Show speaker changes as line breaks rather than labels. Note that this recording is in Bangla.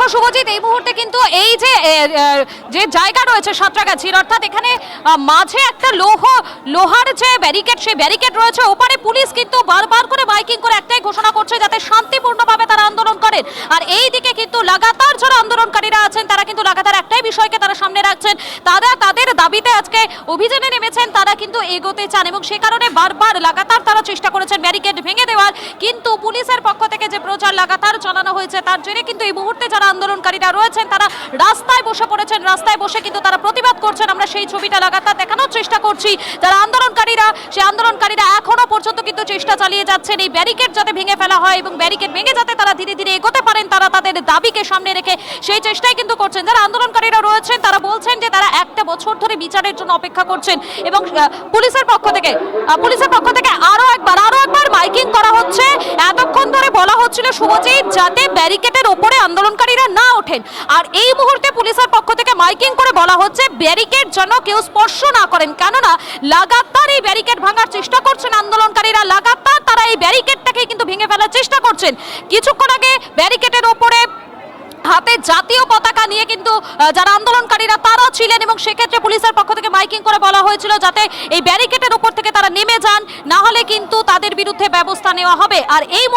দেখো শুভজিৎ, এই মুহূর্তে কিন্তু এই যে যে জায়গা রয়েছে সাঁতরাগাছির, অর্থাৎ এখানে মাঝে একটা লোহার যে ব্যারিকেড, সেই ব্যারিকেড রয়েছে। ওপারে পুলিশ কিন্তু বারবার করে মাইকিং করে একটাই ঘোষণা করছে যাতে শান্তিপূর্ণভাবে তারা আন্দোলন করেন। আর এই দিকে কিন্তু লাগাতার যারা আন্দোলনকারীরা আছেন তারা কিন্তু লাগাতার একটাই বিষয়কে তারা সামনে রাখছেন, তারা তাদের দাবিতে আজকে অভিযানে নেমেছেন, তারা কিন্তু এগোতে চান এবং সে কারণে বারবার লাগাতার তারা চেষ্টা করেছেন ব্যারিকেড ভেঙে দেওয়ার। কিন্তু পুলিশের পক্ষ থেকে যে প্রচার লাগাতার চালানো হয়েছে তার জেরে কিন্তু এই মুহূর্তে যারা আন্দোলনকারীরা রয়েছেন তারা রাস্তায় বসে পড়েছেন, রাস্তায় বসে কিন্তু তারা প্রতিবাদ করছেন। আমরা সেই ছবিটা লাগাতার দেখানোর চেষ্টা করছি। যারা আন্দোলনকারীরা, সেই আন্দোলনকারীরা এখনো পর্যন্ত কিন্তু চেষ্টা চালিয়ে যাচ্ছেন এই ব্যারিকেড যাতে ভেঙে ফেলা হয় এবং ব্যারিকেড ভেঙে যাতে তারা ধীরে ধীরে এগোতে পারেন, তারা তাদের দাবিকে সামনে রেখে সেই চেষ্টাই কিন্তু করছেন। যারা আন্দোলনকারীরা রয়েছেন তারা বলছেন যে তারা একটা বছর ধরে বিচারের জন্য অপেক্ষা করছেন এবং পুলিশের পক্ষ থেকে আরো একবার মাইকিং করা হচ্ছে। এতক্ষণ ধরে বলা হচ্ছিল শুভজিৎ যাতে ব্যারিকেডের ওপরে আন্দোলনকারীরা না ওঠেন, আর এই মুহূর্তে পুলিশের পক্ষ থেকে মাইকিং করে বলা হচ্ছে ব্যারিকেড যেন কেউ স্পর্শ না করেন, কেননা লাগাতার এই ব্যারিকেড ভাঙার চেষ্টা করছেন আন্দোলনকারীরা, লাগাতার তারা এই ব্যারিকেডটাকে কিন্তু ভেঙে ফেলার চেষ্টা করছেন। কিছুক্ষণ আগে ব্যারিকেডের ওপরে হাতে জাতীয় পতাকা নিয়ে কিন্তু যারা আন্দোলনকারীরা তারা ছিলেন এবং সেক্ষেত্রে পুলিশের পক্ষ থেকে মাইকিং করে বলা হয়েছিল যাতে এই ব্যারিকেডের উপর থেকে তারা নেমে যান, না হলে কিন্তু তাদের বিরুদ্ধে ব্যবস্থা নেওয়া হবে। আর এই